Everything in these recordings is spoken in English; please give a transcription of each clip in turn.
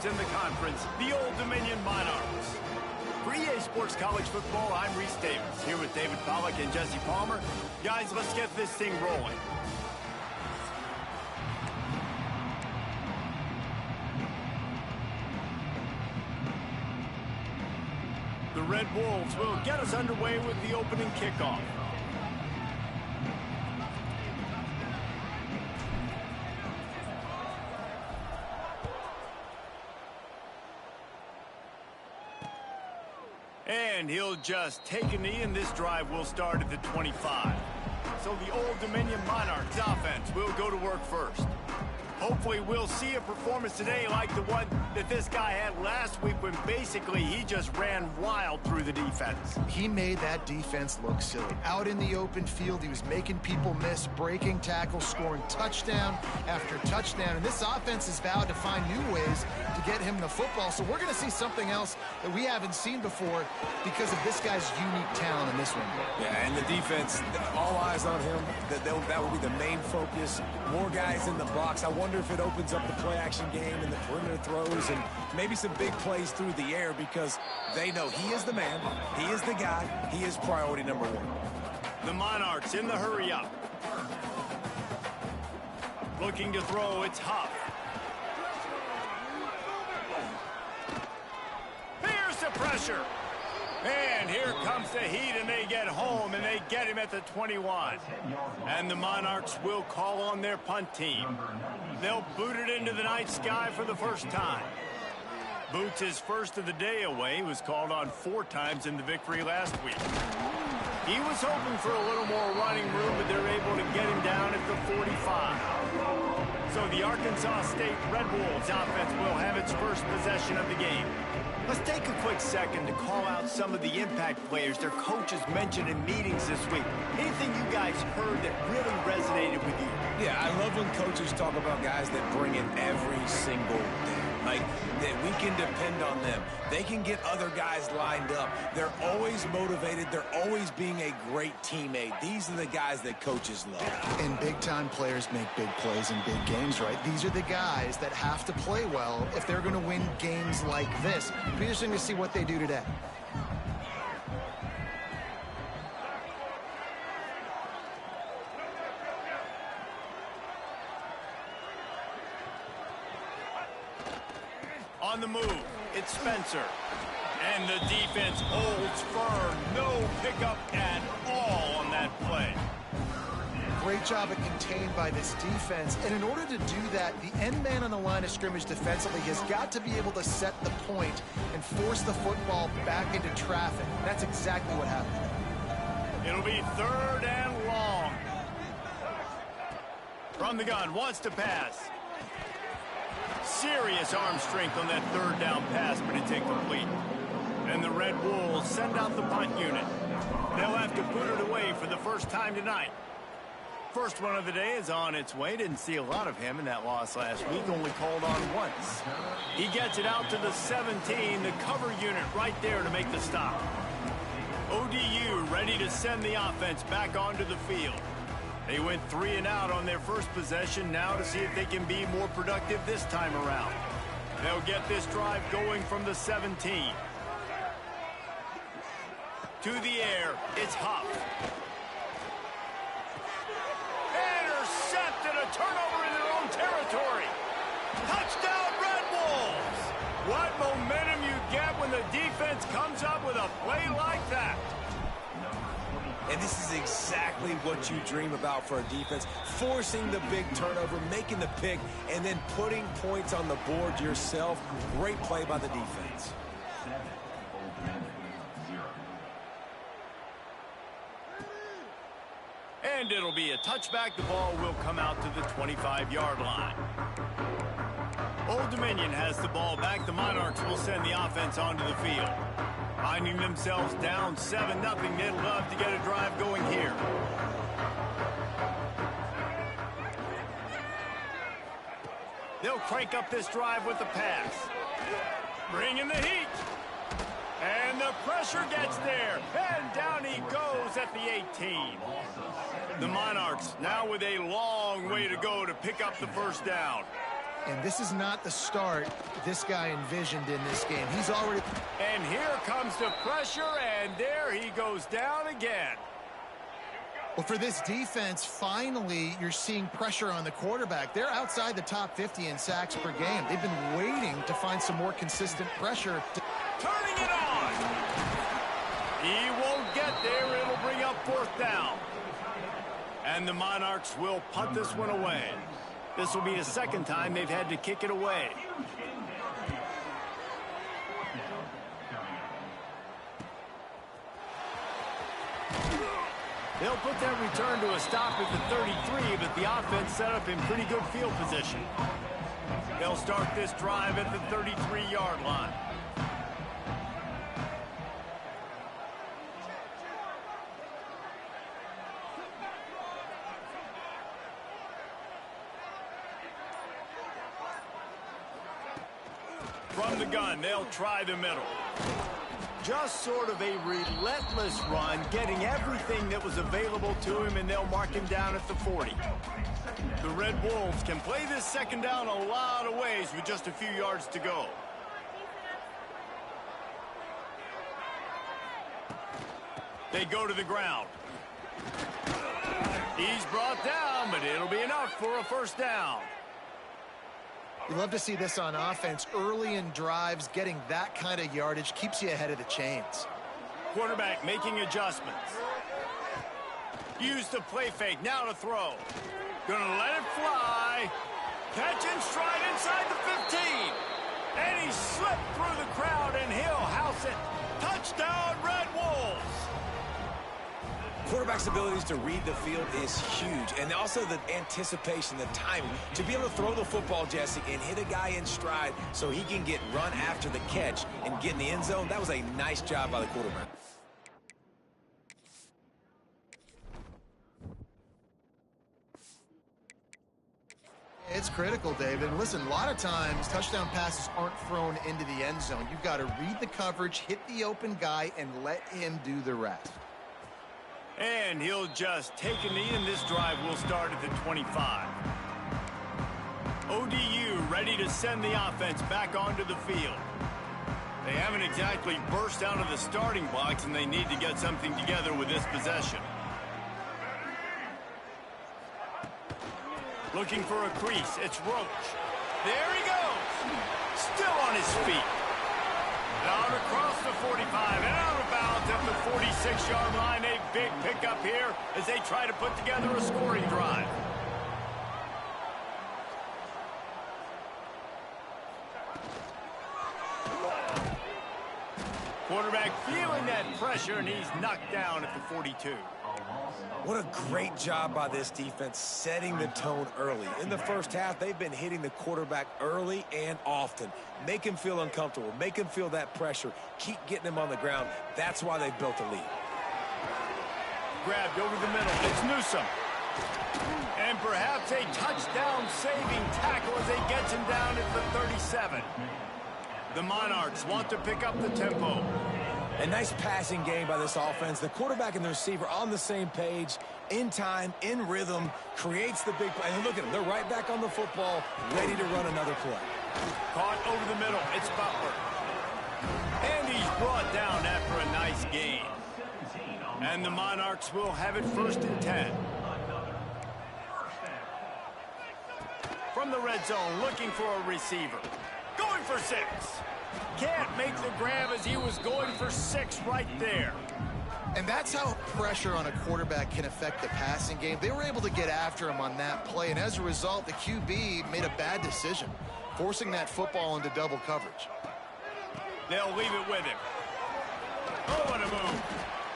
champions in the conference, the Old Dominion Monarchs. For EA Sports College Football, I'm Reese Davis, here with David Pollack and Jesse Palmer. Guys, let's get this thing rolling. The Red Wolves will get us underway with the opening kickoff. And he'll just take a knee, and this drive will start at the 25. So the Old Dominion Monarchs offense will go to work first. Hopefully we'll see a performance today like the one that this guy had last week when basically he just ran wild through the defense. He made that defense look silly. Out in the open field, he was making people miss, breaking tackles, scoring touchdown after touchdown. And this offense is vowed to find new ways to get him the football. So we're going to see something else that we haven't seen before because of this guy's unique talent in this one. Yeah, and the defense, all eyes on him. That will be the main focus. More guys in the box. I wonder if it opens up the play-action game and the perimeter throws and maybe some big plays through the air because they know he is the man, he is the guy, he is priority number one. The Monarchs in the hurry-up. Looking to throw, it's Huff. Here's the pressure. And here comes the heat, and they get home, and they get him at the 21. And the Monarchs will call on their punt team. They'll boot it into the night sky for the first time. Boots his first of the day away. He was called on 4 times in the victory last week. He was hoping for a little more running room, but they're able to get him down at the 45. So the Arkansas State Red Wolves offense will have its first possession of the game. Let's take a quick second to call out some of the impact players their coaches mentioned in meetings this week. Anything you guys heard that really resonated with you? Yeah, I love when coaches talk about guys that bring in every single day. Like, that we can depend on them. They can get other guys lined up. They're always motivated. They're always being a great teammate. These are the guys that coaches love. And big-time players make big plays in big games, right? These are the guys that have to play well if they're going to win games like this. It'll be interesting to see what they do today. On the move, it's Spencer. And the defense holds firm. No pickup at all on that play. Great job at contained by this defense. And in order to do that, the end man on the line of scrimmage defensively has got to be able to set the point and force the football back into traffic. That's exactly what happened. It'll be 3rd and long. From the gun, wants to pass. Serious arm strength on that 3rd down pass, but it's incomplete. And the Red Wolves send out the punt unit. They'll have to boot it away for the first time tonight. First one of the day is on its way. Didn't see a lot of him in that loss last week, only called on once. He gets it out to the 17, the cover unit right there to make the stop. ODU ready to send the offense back onto the field. They went 3 and out on their first possession, now to see if they can be more productive this time around. They'll get this drive going from the 17. To the air, it's Huff. Intercepted, a turnover in their own territory. Touchdown, Red Wolves! What momentum you get when the defense comes up with a play like that. And this is exactly what you dream about for a defense. Forcing the big turnover, making the pick, and then putting points on the board yourself. Great play by the defense. And it'll be a touchback. The ball will come out to the 25-yard line. Old Dominion has the ball back. The Monarchs will send the offense onto the field. Finding themselves down 7-0, they'd love to get a drive going here. They'll crank up this drive with the pass. Bringing the heat. And the pressure gets there. And down he goes at the 18. The Monarchs now with a long way to go to pick up the first down. And this is not the start this guy envisioned in this game. He's already... And here comes the pressure, and there he goes down again. Well, for this defense, finally, you're seeing pressure on the quarterback. They're outside the top 50 in sacks per game. They've been waiting to find some more consistent pressure. Turning it on. He won't get there. It'll bring up 4th down. And the Monarchs will punt this one away. This will be the second time they've had to kick it away. They'll put that return to a stop at the 33, but the offense set up in pretty good field position. They'll start this drive at the 33-yard line. From the gun, they'll try the middle. Just sort of a relentless run, getting everything that was available to him, and they'll mark him down at the 40. The Red Wolves can play this second down a lot of ways with just a few yards to go. They go to the ground. He's brought down, but it'll be enough for a 1st down. You love to see this on offense. Early in drives, getting that kind of yardage keeps you ahead of the chains. Quarterback making adjustments. Use the play fake. Now to throw. Gonna let it fly. Catch and stride inside the 15. And he slipped through the crowd, and he'll house it. Touchdown, Red Wolves. Quarterback's abilities to read the field is huge, and also the anticipation, the timing. To be able to throw the football, Jesse, and hit a guy in stride so he can get run after the catch and get in the end zone, that was a nice job by the quarterback. It's critical, David. And listen, a lot of times touchdown passes aren't thrown into the end zone. You've got to read the coverage, hit the open guy, and let him do the rest. And he'll just take a knee, and this drive will start at the 25. ODU ready to send the offense back onto the field. They haven't exactly burst out of the starting blocks, and they need to get something together with this possession. Looking for a crease. It's Roach. There he goes. Still on his feet. Out across the 45 and out of bounds at the 46-yard line. A big pickup here as they try to put together a scoring drive. Quarterback feeling that pressure, and he's knocked down at the 42. What a great job by this defense setting the tone early. In the first half, they've been hitting the quarterback early and often. Make him feel uncomfortable. Make him feel that pressure. Keep getting him on the ground. That's why they've built a lead. Grabbed over the middle. It's Newsome. And perhaps a touchdown-saving tackle as he gets him down at the 37. The Monarchs want to pick up the tempo. A nice passing game by this offense. The quarterback and the receiver on the same page, in time, in rhythm, creates the big play. And look at them. They're right back on the football, ready to run another play. Caught over the middle. It's Butler. And he's brought down after a nice gain. And the Monarchs will have it 1st and 10. From the red zone, looking for a receiver. Going for 6. Can't make the grab as he was going for 6 right there. And that's how pressure on a quarterback can affect the passing game. They were able to get after him on that play, and as a result, the QB made a bad decision, forcing that football into double coverage. They'll leave it with him. Oh, what a move.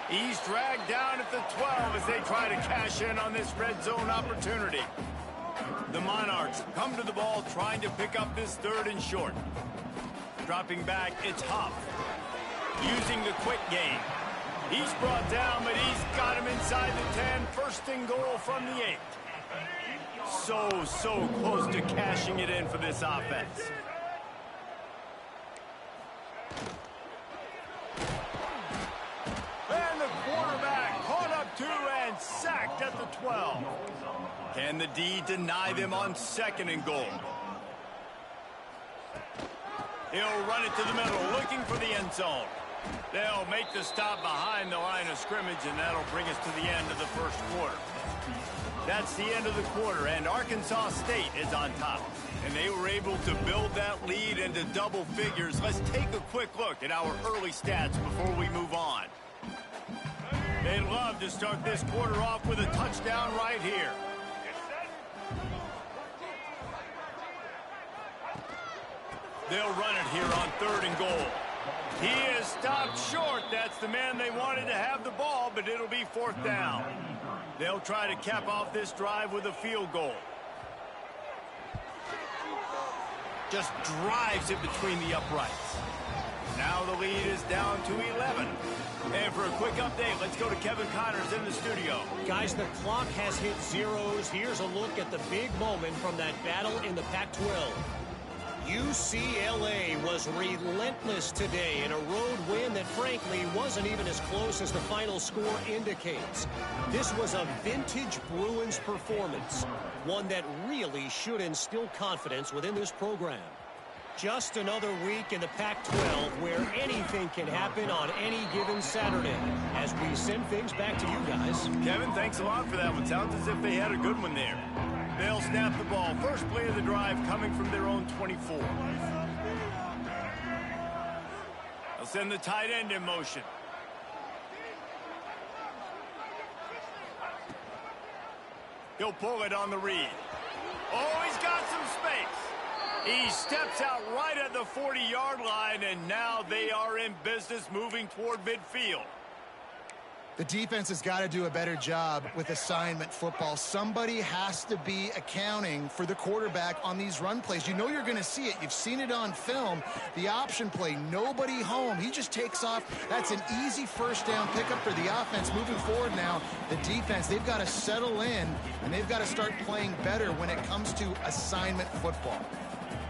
He's dragged down at the 12 as they try to cash in on this red zone opportunity. The Monarchs come to the ball trying to pick up this 3rd and short. Dropping back, it's Huff. Using the quick game. He's brought down, but he's got him inside the 10. 1st and goal from the 8. So close to cashing it in for this offense. And the quarterback caught up to and sacked at the 12. Can the D deny them on 2nd and goal? He'll run it to the middle, looking for the end zone. They'll make the stop behind the line of scrimmage, and that'll bring us to the end of the first quarter. That's the end of the quarter, and Arkansas State is on top. And they were able to build that lead into double figures. Let's take a quick look at our early stats before we move on. They'd love to start this quarter off with a touchdown right here. They'll run it here on 3rd and goal. He is stopped short. That's the man they wanted to have the ball, but it'll be 4th down. They'll try to cap off this drive with a field goal. Just drives it between the uprights. Now the lead is down to 11. And for a quick update, let's go to Kevin Connors in the studio. Guys, the clock has hit zeros. Here's a look at the big moment from that battle in the Pac-12. UCLA was relentless today in a road win that frankly wasn't even as close as the final score indicates. This was a vintage Bruins performance, one that really should instill confidence within this program. Just another week in the Pac-12 where anything can happen on any given Saturday. As we send things back to you guys. Kevin, thanks a lot for that one. Sounds as if they had a good one there. They'll snap the ball. First play of the drive coming from their own 24. They'll send the tight end in motion. He'll pull it on the read. Oh, he's got some space. He steps out right at the 40-yard line, and now they are in business moving toward midfield. The defense has got to do a better job with assignment football. Somebody has to be accounting for the quarterback on these run plays. You know you're going to see it. You've seen it on film. The option play, nobody home. He just takes off. That's an easy first down pickup for the offense. Moving forward now, the defense, they've got to settle in, and they've got to start playing better when it comes to assignment football.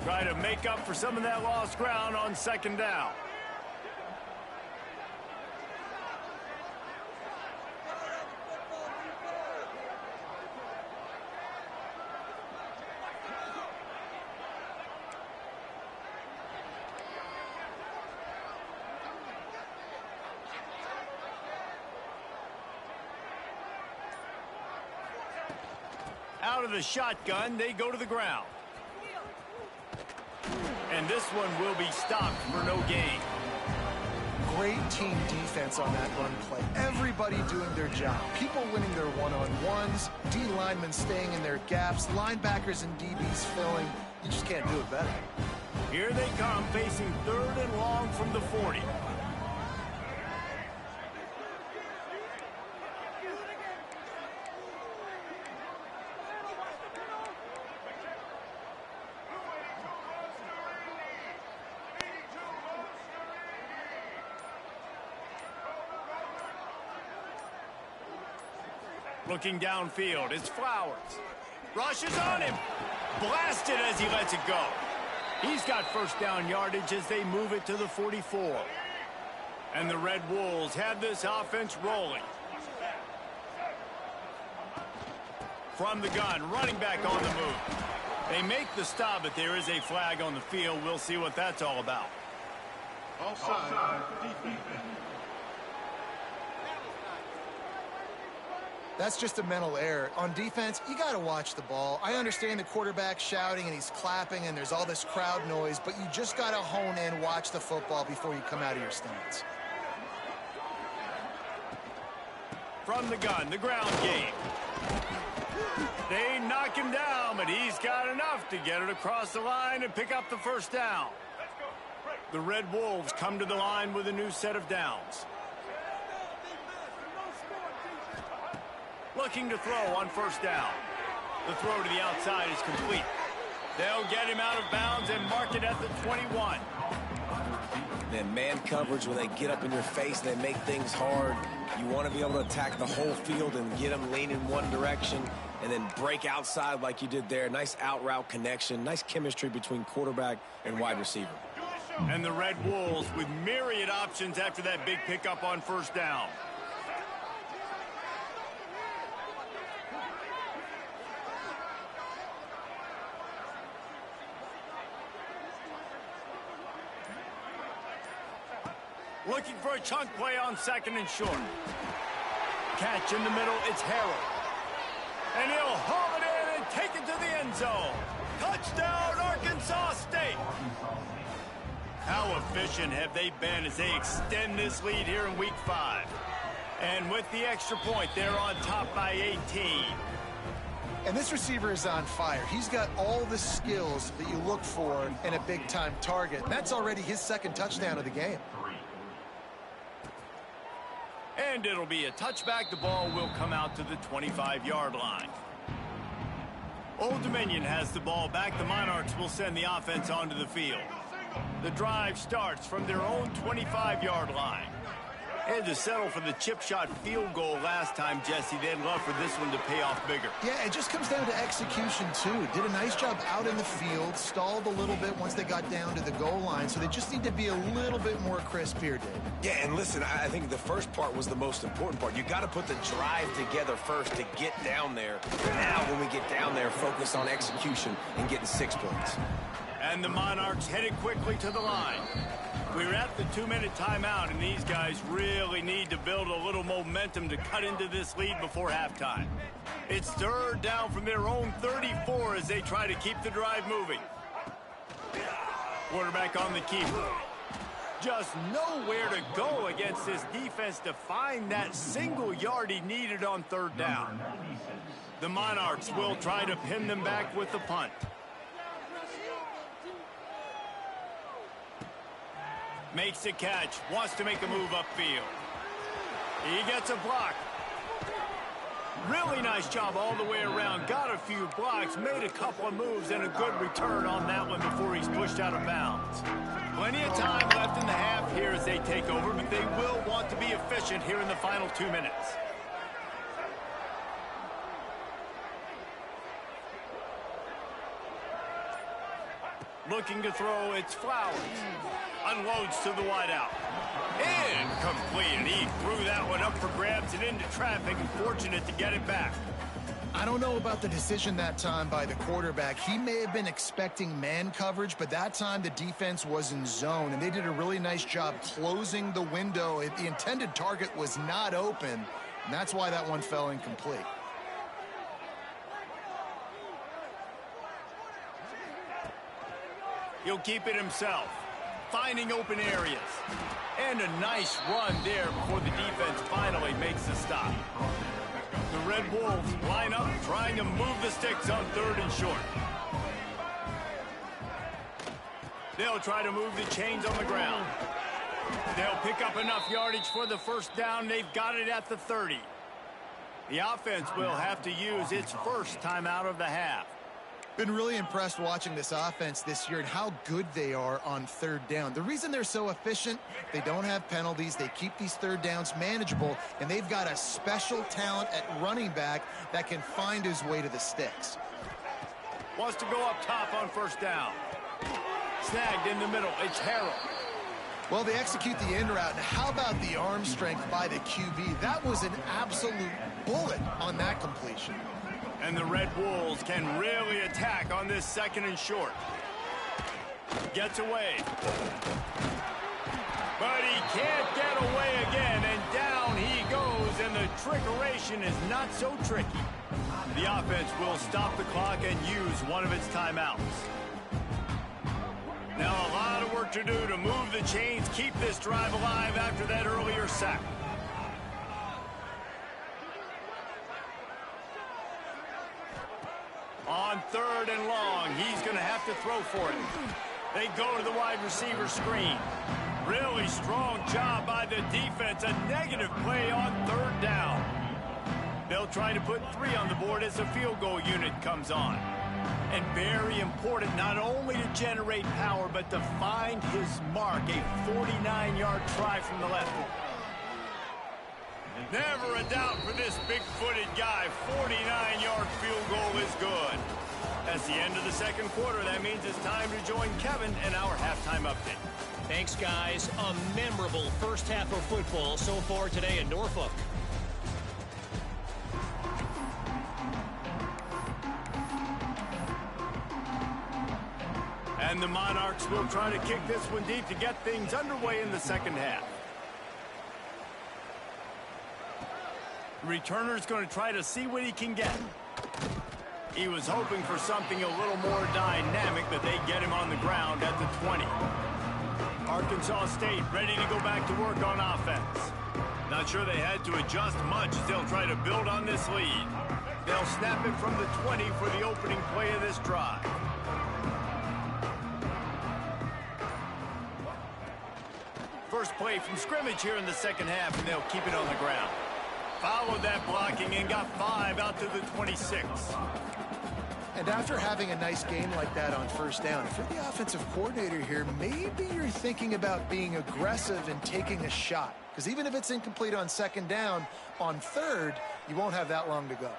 Try to make up for some of that lost ground on 2nd down. Out of the shotgun, they go to the ground. And this one will be stopped for no gain. Great team defense on that run play. Everybody doing their job. People winning their one-on-ones, D linemen staying in their gaps, linebackers and DBs filling. You just can't do it better. Here they come, facing 3rd and long from the 40. Looking downfield, it's Flowers. Rushes on him. Blasted as he lets it go. He's got first down yardage as they move it to the 44. And the Red Wolves have this offense rolling. From the gun, running back on the move. They make the stop, but there is a flag on the field. We'll see what that's all about. Offside. That's just a mental error. On defense, you got to watch the ball. I understand the quarterback shouting and he's clapping and there's all this crowd noise, but you just got to hone in, watch the football before you come out of your stance. From the gun, the ground game. They knock him down, but he's got enough to get it across the line and pick up the first down. The Red Wolves come to the line with a new set of downs. Looking to throw on first down. The throw to the outside is complete. They'll get him out of bounds and mark it at the 21. Then man coverage, when they get up in your face, they make things hard. You want to be able to attack the whole field and get them leaning one direction and then break outside like you did there. Nice out route connection. Nice chemistry between quarterback and wide receiver. And the Red Wolves with myriad options after that big pickup on first down. Looking for a chunk play on second and short. Catch in the middle, it's Harrell. And he'll haul it in and take it to the end zone. Touchdown, Arkansas State. How efficient have they been as they extend this lead here in week 5? And with the extra point, they're on top by 18. And this receiver is on fire. He's got all the skills that you look for in a big-time target. And that's already his second touchdown of the game. And it'll be a touchback. The ball will come out to the 25-yard line. Old Dominion has the ball back. The Monarchs will send the offense onto the field. The drive starts from their own 25-yard line. Had to settle for the chip shot field goal last time, Jesse. They'd love for this one to pay off bigger. Yeah, it just comes down to execution, too. Did a nice job out in the field, stalled a little bit once they got down to the goal line, so they just need to be a little bit more crisp here, Dave. Yeah, and listen, I think the first part was the most important part. You got to put the drive together first to get down there. Now, when we get down there, focus on execution and getting 6 points. And the Monarchs headed quickly to the line. We're at the 2-minute timeout, and these guys really need to build a little momentum to cut into this lead before halftime. It's third down from their own 34 as they try to keep the drive moving. Quarterback on the keeper. Just nowhere to go against this defense to find that single yard he needed on third down. The Monarchs will try to pin them back with the punt. Makes a catch, wants to make a move upfield. He gets a block. Really nice job all the way around. Got a few blocks, made a couple of moves, and a good return on that one before he's pushed out of bounds. Plenty of time left in the half here as they take over, but they will want to be efficient here in the final 2 minutes. Looking to throw, it's Flowers. Unloads to the wideout. Incomplete. He threw that one up for grabs and into traffic, and fortunate to get it back. I don't know about the decision that time by the quarterback. He may have been expecting man coverage, but that time the defense was in zone, and they did a really nice job closing the window. The intended target was not open, and that's why that one fell incomplete. He'll keep it himself, finding open areas. And a nice run there before the defense finally makes the stop. The Red Wolves line up, trying to move the sticks on third and short. They'll try to move the chains on the ground. They'll pick up enough yardage for the first down. They've got it at the 30. The offense will have to use its first timeout of the half. Been really impressed watching this offense this year and how good they are on third down. The reason they're so efficient, they don't have penalties. They keep these third downs manageable, and they've got a special talent at running back that can find his way to the sticks. Wants to go up top on first down. Snagged in the middle. It's Harrell. Well, they execute the in route, and how about the arm strength by the QB? That was an absolute bullet on that completion. And the Red Wolves can really attack on this second and short. Gets away. But he can't get away again, and down he goes, and the trickeration is not so tricky. The offense will stop the clock and use one of its timeouts. Now a lot of work to do to move the chains, keep this drive alive after that earlier sack. On third and long, he's going to have to throw for it. They go to the wide receiver screen. Really strong job by the defense. A negative play on third down. They'll try to put 3 on the board as the field goal unit comes on. And very important, not only to generate power, but to find his mark. A 49-yard try from the left. Never a doubt for this big-footed guy. 49-yard field goal is good. That's the end of the second quarter. That means it's time to join Kevin and our halftime update. Thanks, guys. A memorable first half of football so far today in Norfolk. And the Monarchs will try to kick this one deep to get things underway in the second half. The returner's going to try to see what he can get. He was hoping for something a little more dynamic, but they get him on the ground at the 20. Arkansas State ready to go back to work on offense. Not sure they had to adjust much as they'll try to build on this lead. They'll snap it from the 20 for the opening play of this drive. First play from scrimmage here in the second half, and they'll keep it on the ground. Followed that blocking and got 5 out to the 26. And after having a nice game like that on first down, if you're the offensive coordinator here, maybe you're thinking about being aggressive and taking a shot. Because even if it's incomplete on second down, on third, you won't have that long to go.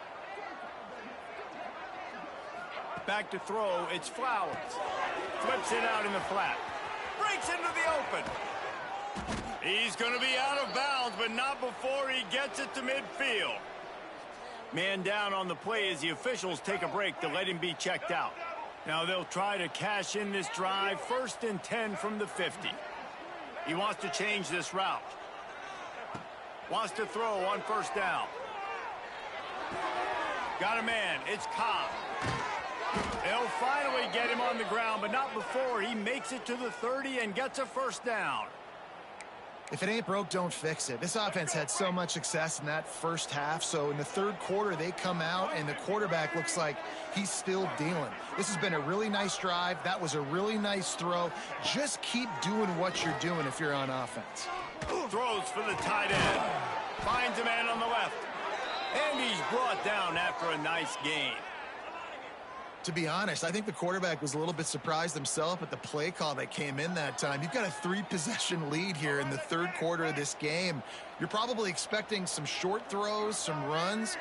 Back to throw, it's Flowers. Flips it out in the flat. Breaks into the open. He's going to be out of bounds, but not before he gets it to midfield. Man down on the play as the officials take a break to let him be checked out. Now they'll try to cash in this drive, 1st and 10 from the 50. He wants to change this route. Wants to throw on first down. Got a man, it's Cobb. They'll finally get him on the ground, but not before he makes it to the 30 and gets a first down. If it ain't broke, don't fix it. This offense had so much success in that first half, so in the third quarter, they come out, and the quarterback looks like he's still dealing. This has been a really nice drive. That was a really nice throw. Just keep doing what you're doing if you're on offense. Throws for the tight end. Finds a man on the left. And he's brought down after a nice gain. To be honest, I think the quarterback was a little bit surprised himself at the play call that came in that time. You've got a 3-possession lead here in the third quarter of this game. You're probably expecting some short throws, some runs.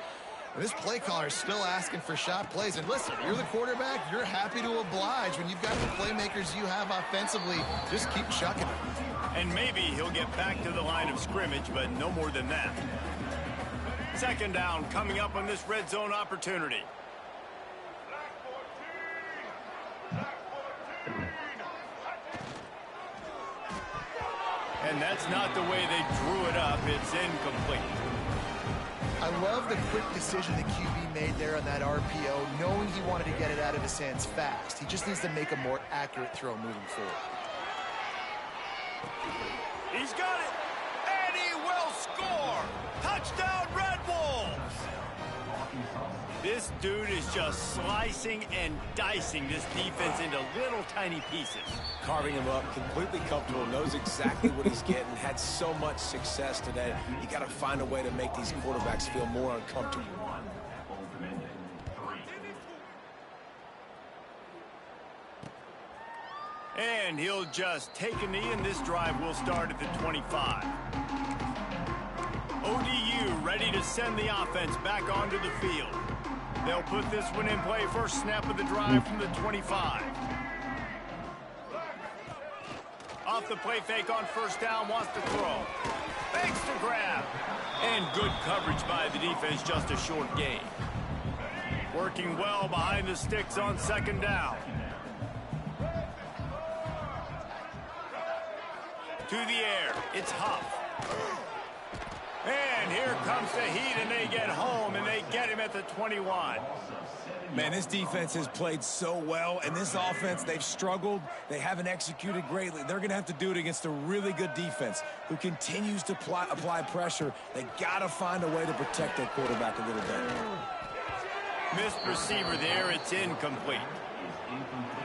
And this play caller is still asking for shot plays. And listen, you're the quarterback. You're happy to oblige. When you've got the playmakers you have offensively, just keep chucking it. And maybe he'll get back to the line of scrimmage, but no more than that. Second down coming up on this red zone opportunity. And that's not the way they drew it up. It's incomplete. I love the quick decision the QB made there on that RPO, knowing he wanted to get it out of his hands fast. He just needs to make a more accurate throw moving forward. He's got it, and he will score. Touchdown, Red Wolves. This dude is just slicing and dicing this defense into little tiny pieces. Carving him up, completely comfortable, knows exactly what he's getting, had so much success today. You got to find a way to make these quarterbacks feel more uncomfortable. And he'll just take a knee, and this drive will start at the 25. ODU ready to send the offense back onto the field. They'll put this one in play. First snap of the drive from the 25. Off the play fake on first down, wants to throw. Fakes to grab. And good coverage by the defense, just a short gain. Working well behind the sticks on second down. To the air, it's Huff. And here comes the heat, and they get home, and they get him at the 21. Man, this defense has played so well, and this offense, they've struggled. They haven't executed greatly. They're going to have to do it against a really good defense who continues to apply pressure. They got to find a way to protect their quarterback a little bit. Missed receiver there. It's incomplete.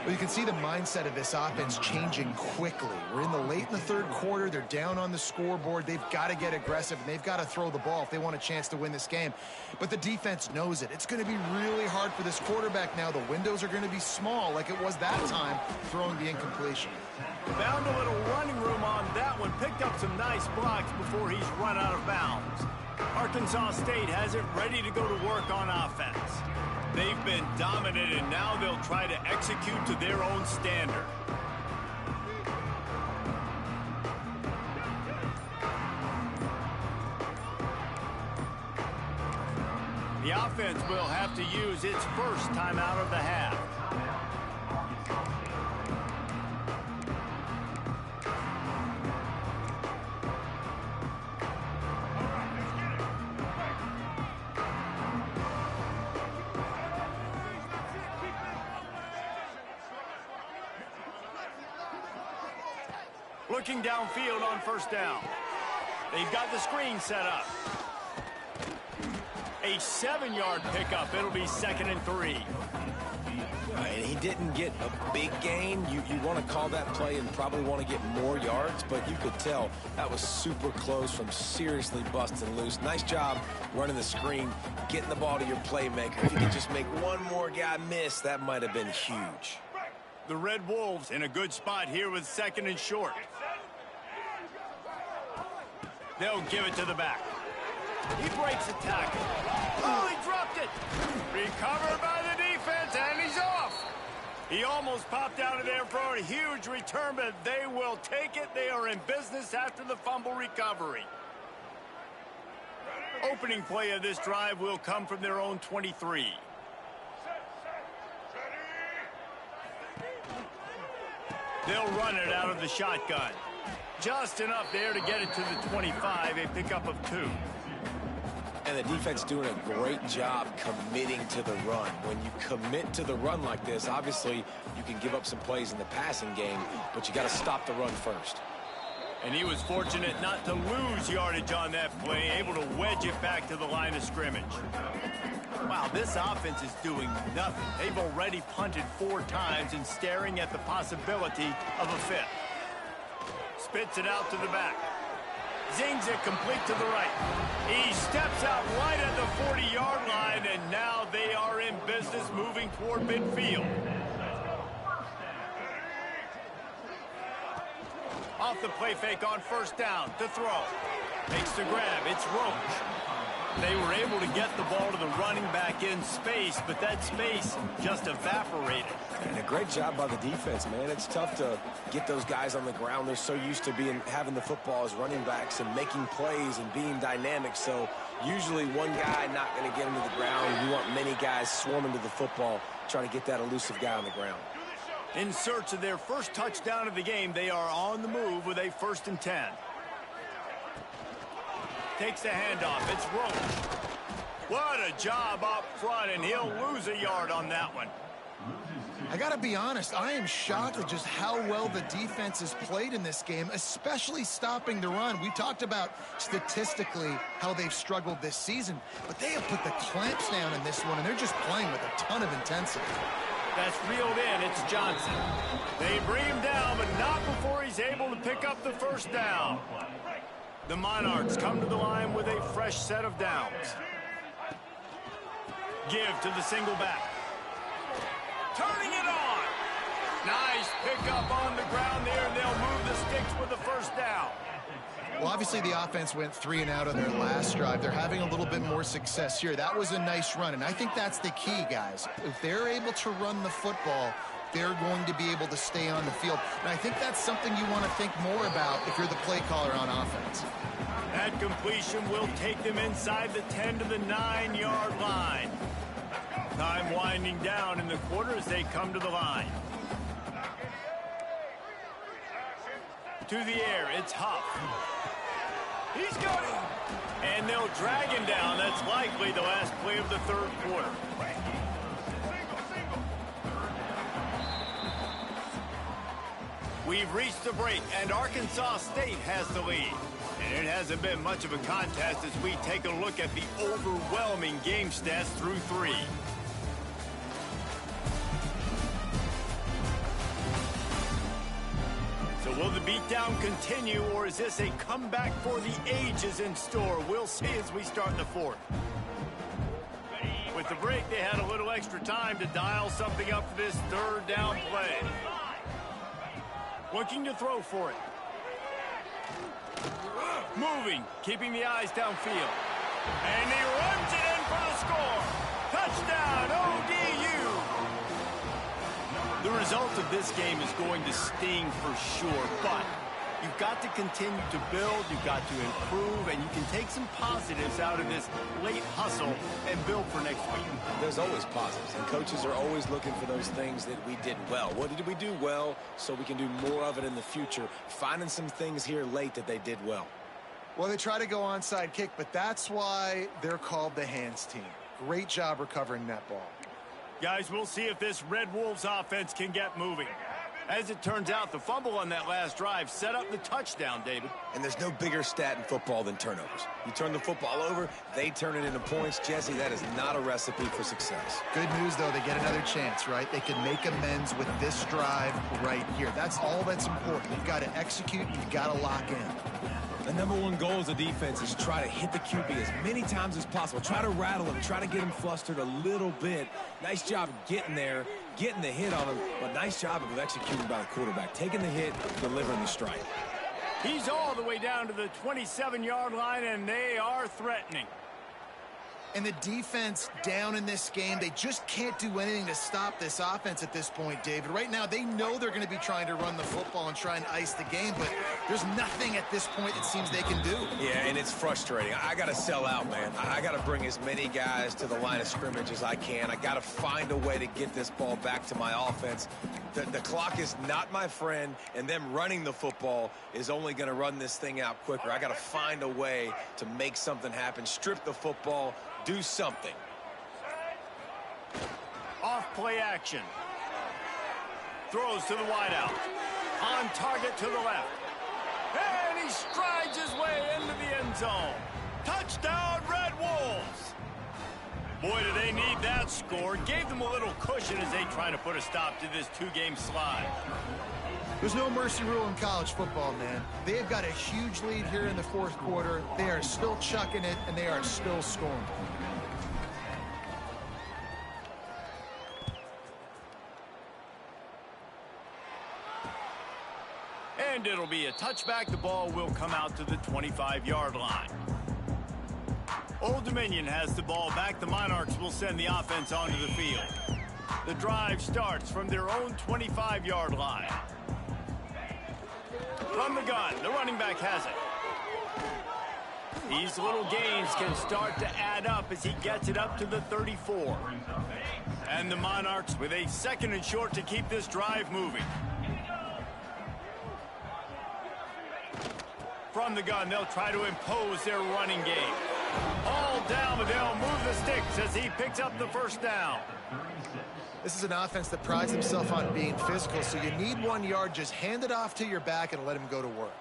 Well, you can see the mindset of this offense changing quickly. We're in the third quarter. They're down on the scoreboard. They've got to get aggressive, and they've got to throw the ball if they want a chance to win this game. But the defense knows it. It's going to be really hard for this quarterback now. The windows are going to be small like it was that time throwing the incompletion. Found a little running room on that one. Picked up some nice blocks before he's run out of bounds. Arkansas State has it ready to go to work on offense. They've been dominant, and now they'll try to execute to their own standard. The offense will have to use its first time out of the half. Looking downfield on first down. They've got the screen set up. A 7-yard pickup. It'll be 2nd and 3. And he didn't get a big gain. You want to call that play and probably want to get more yards, but you could tell that was super close from seriously busting loose. Nice job running the screen, getting the ball to your playmaker. If you could just make one more guy miss, that might have been huge. The Red Wolves in a good spot here with 2nd and short. They'll give it to the back. He breaks a tackle. Oh, he dropped it. Recovered by the defense, and he's off. He almost popped out of there for a huge return, but they will take it. They are in business after the fumble recovery. Opening play of this drive will come from their own 23. They'll run it out of the shotgun. Just enough there to get it to the 25, a pickup of 2. And the defense doing a great job committing to the run. When you commit to the run like this, obviously you can give up some plays in the passing game, but you got to stop the run first. And he was fortunate not to lose yardage on that play, able to wedge it back to the line of scrimmage. Wow, this offense is doing nothing. They've already punted 4 times and staring at the possibility of a 5th. Spits it out to the back. Zings it complete to the right. He steps out right at the 40-yard line, and now they are in business moving toward midfield. Off the play fake on first down to throw. Makes the grab. It's Roach. They were able to get the ball to the running back in space, but that space just evaporated. And a great job by the defense, man. It's tough to get those guys on the ground. They're so used to having the football as running backs and making plays and being dynamic. So usually one guy not going to get him to the ground. You want many guys swarming to the football, trying to get that elusive guy on the ground. In search of their first touchdown of the game, they are on the move with a 1st and 10. Takes the handoff. It's Roach. What a job up front, and he'll lose a yard on that one. I got to be honest, I am shocked at just how well the defense has played in this game, especially stopping the run. We talked about statistically how they've struggled this season, but they have put the clamps down in this one, and they're just playing with a ton of intensity. That's reeled in. It's Johnson. They bring him down, but not before he's able to pick up the first down. The Monarchs come to the line with a fresh set of downs. Give to the single back. Turning it on. Nice pickup on the ground there, and they'll move the sticks with the first down. Well, obviously the offense went 3 and out on their last drive. They're having a little bit more success here. That was a nice run, and I think that's the key, guys. If they're able to run the football, they're going to be able to stay on the field. And I think that's something you want to think more about if you're the play caller on offense. That completion will take them inside the 10 to the 9-yard line. Time winding down in the quarter as they come to the line. To the air, it's Huff. He's got it. And they'll drag him down. That's likely the last play of the 3rd quarter. We've reached the break, and Arkansas State has the lead. And it hasn't been much of a contest as we take a look at the overwhelming game stats through 3. So will the beatdown continue, or is this a comeback for the ages in store? We'll see as we start the 4th. With the break, they had a little extra time to dial something up for this 3rd down play. Looking to throw for it. Moving, keeping the eyes downfield. And he runs it in for the score. Touchdown, ODU. The result of this game is going to sting for sure, but you've got to continue to build, you've got to improve, and you can take some positives out of this late hustle and build for next week. There's always positives, and coaches are always looking for those things that we did well. What did we do well so we can do more of it in the future? Finding some things here late that they did well. Well, they try to go onside kick, but that's why they're called the hands team. Great job recovering that ball. Guys, we'll see if this Red Wolves offense can get moving. As it turns out, the fumble on that last drive set up the touchdown, David. And there's no bigger stat in football than turnovers. You turn the football over, they turn it into points. Jesse, that is not a recipe for success. Good news, though, they get another chance, right? They can make amends with this drive right here. That's all that's important. You've got to execute and you've got to lock in. The number one goal as a defense is try to hit the QB as many times as possible. Try to rattle him, try to get him flustered a little bit. Nice job of getting there, getting the hit on him, but nice job of executing by the quarterback. Taking the hit, delivering the strike. He's all the way down to the 27-yard line, and they are threatening. And the defense down in this game, they just can't do anything to stop this offense at this point, David. Right now, they know they're going to be trying to run the football and try and ice the game, but there's nothing at this point it seems they can do. Yeah, and it's frustrating. I got to sell out, man. I got to bring as many guys to the line of scrimmage as I can. I got to find a way to get this ball back to my offense. The clock is not my friend, and them running the football is only going to run this thing out quicker. I got to find a way to make something happen, strip the football, do something. Off play action. Throws to the wideout. On target to the left. And he strides his way into the end zone. Touchdown, Red Wolves. Boy, do they need that score. Gave them a little cushion as they try to put a stop to this two-game slide. There's no mercy rule in college football, man. They've got a huge lead here in the fourth quarter. They are still chucking it, and they are still scoring. And it'll be a touchback. The ball will come out to the 25-yard line. Old Dominion has the ball back. The Monarchs will send the offense onto the field. The drive starts from their own 25-yard line. From the gun, the running back has it. These little gains can start to add up as he gets it up to the 34. And the Monarchs with a second and short to keep this drive moving. From the gun, they'll try to impose their running game. All down, but they'll move the sticks as he picks up the first down. This is an offense that prides himself on being physical, so you need 1 yard. Just hand it off to your back and let him go to work.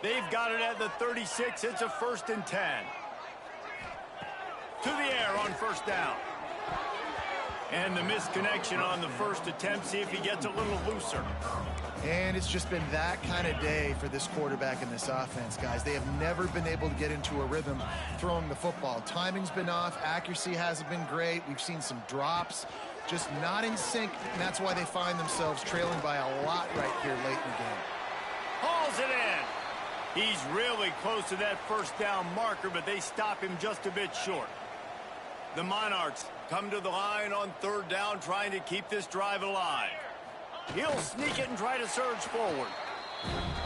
They've got it at the 36. It's a 1st and 10. To the air on first down. And the misconnection on the first attempt. See if he gets a little looser. And it's just been that kind of day for this quarterback and this offense, guys. They have never been able to get into a rhythm throwing the football. Timing's been off. Accuracy hasn't been great. We've seen some drops. Just not in sync, and that's why they find themselves trailing by a lot right here late in the game. Hauls it in. He's really close to that first down marker, but they stop him just a bit short. The Monarchs come to the line on third down, trying to keep this drive alive. He'll sneak it and try to surge forward.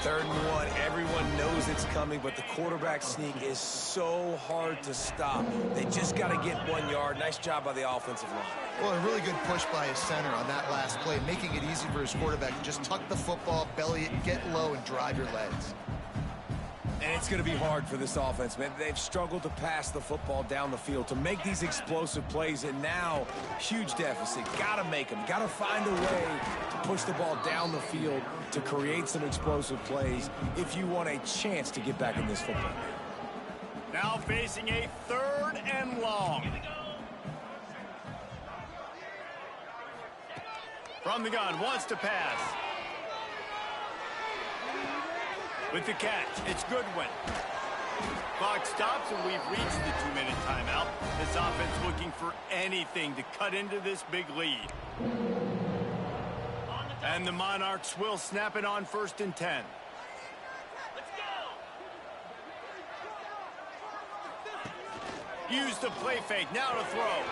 3rd and 1, everyone knows it's coming, but the quarterback sneak is so hard to stop. They just got to get 1 yard. Nice job by the offensive line. Well, a really good push by his center on that last play, making it easy for his quarterback to just tuck the football, belly it, get low, and drive your legs. And it's going to be hard for this offense, man. They've struggled to pass the football down the field, to make these explosive plays, and now, huge deficit. Got to make them. Got to find a way to push the ball down the field to create some explosive plays if you want a chance to get back in this football game. Now facing a 3rd and long. From the gun, wants to pass. With the catch, it's Goodwin. Clock stops, and we've reached the 2-minute timeout. This offense looking for anything to cut into this big lead. And the Monarchs will snap it on 1st and 10. Use the play fake, now to throw.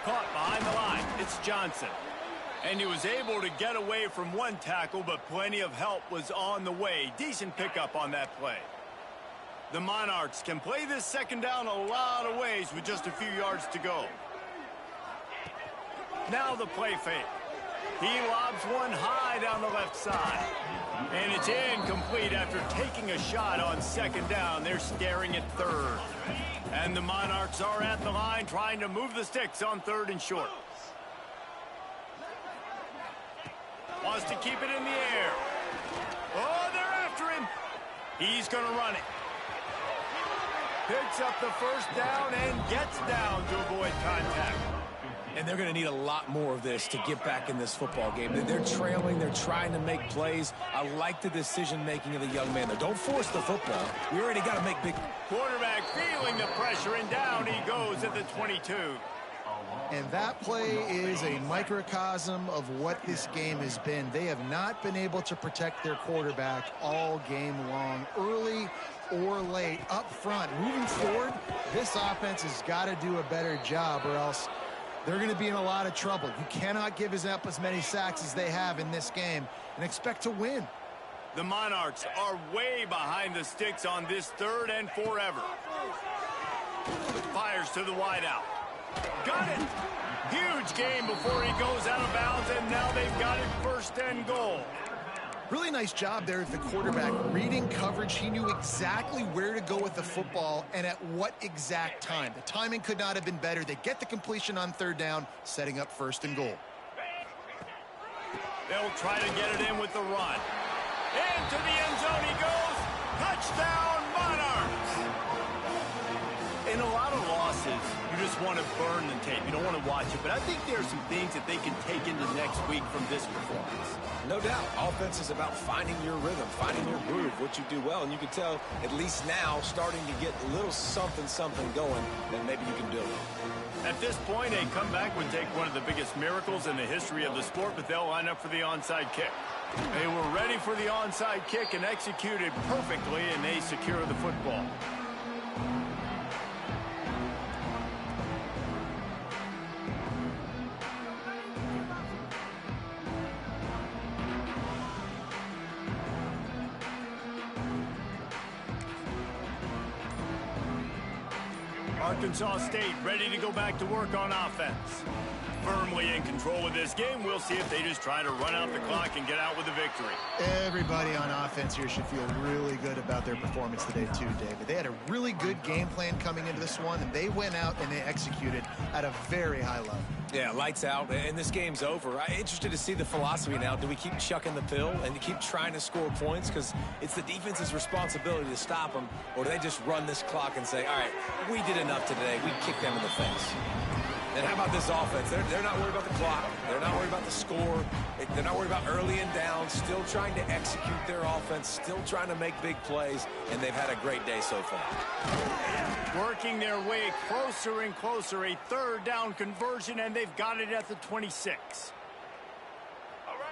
Caught behind the line, it's Johnson. And he was able to get away from one tackle, but plenty of help was on the way. Decent pickup on that play. The Monarchs can play this second down a lot of ways with just a few yards to go. Now the play fake. He lobs one high down the left side. And it's incomplete after taking a shot on 2nd down. They're staring at 3rd. And the Monarchs are at the line trying to move the sticks on 3rd and short. Wants to keep it in the air. Oh, they're after him. He's going to run it. Picks up the first down and gets down to avoid contact. And they're going to need a lot more of this to get back in this football game. They're trailing. They're trying to make plays. I like the decision-making of the young man, though. Don't force the football. We already got to make big... Quarterback feeling the pressure, and down he goes at the 22. And that play is a microcosm of what this game has been. They have not been able to protect their quarterback all game long, early or late, up front. Moving forward, this offense has got to do a better job, or else they're going to be in a lot of trouble. You cannot give up as many sacks as they have in this game and expect to win. The Monarchs are way behind the sticks on this 3rd and forever. Fires to the wideout. Got it. Huge game before he goes out of bounds, and now they've got it 1st and goal. Really nice job there of the quarterback reading coverage. He knew exactly where to go with the football and at what exact time. The timing could not have been better. They get the completion on 3rd down, setting up 1st and goal. They'll try to get it in with the run. Into the end zone he goes. Touchdown, Monarchs. In a lot of losses, you just want to burn the tape. You don't want to watch it. But I think there are some things that they can take into next week from this performance. No doubt. Offense is about finding your rhythm, finding your groove, what you do well. And you can tell, at least now, starting to get a little something going, then maybe you can do it. At this point, a comeback would take one of the biggest miracles in the history of the sport, but they'll line up for the onside kick. They were ready for the onside kick and executed perfectly, and they secure the football. Arkansas State ready to go back to work on offense. Firmly in control of this game. We'll see if they just try to run out the clock and get out with a victory. Everybody on offense here should feel really good about their performance today too, David. They had a really good game plan coming into this one, and they went out and they executed at a very high level. Yeah, lights out, and this game's over. I'm interested to see the philosophy now. Do we keep chucking the pill and keep trying to score points? Because it's the defense's responsibility to stop them, or do they just run this clock and say, all right, we did enough today. We kicked them in the face. And how about this offense? They're not worried about the clock. They're not worried about the score. They're not worried about early and down. Still trying to execute their offense. Still trying to make big plays. And they've had a great day so far. Working their way closer and closer. A 3rd down conversion, and they've got it at the 26.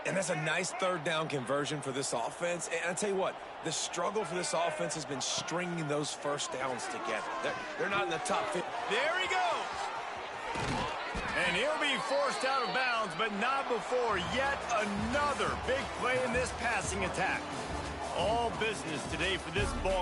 And that's a nice 3rd down conversion for this offense. And I tell you what, the struggle for this offense has been stringing those 1st downs together. They're not in the top 50. There he goes. And he'll be forced out of bounds, but not before yet another big play in this passing attack. All business today for this ball.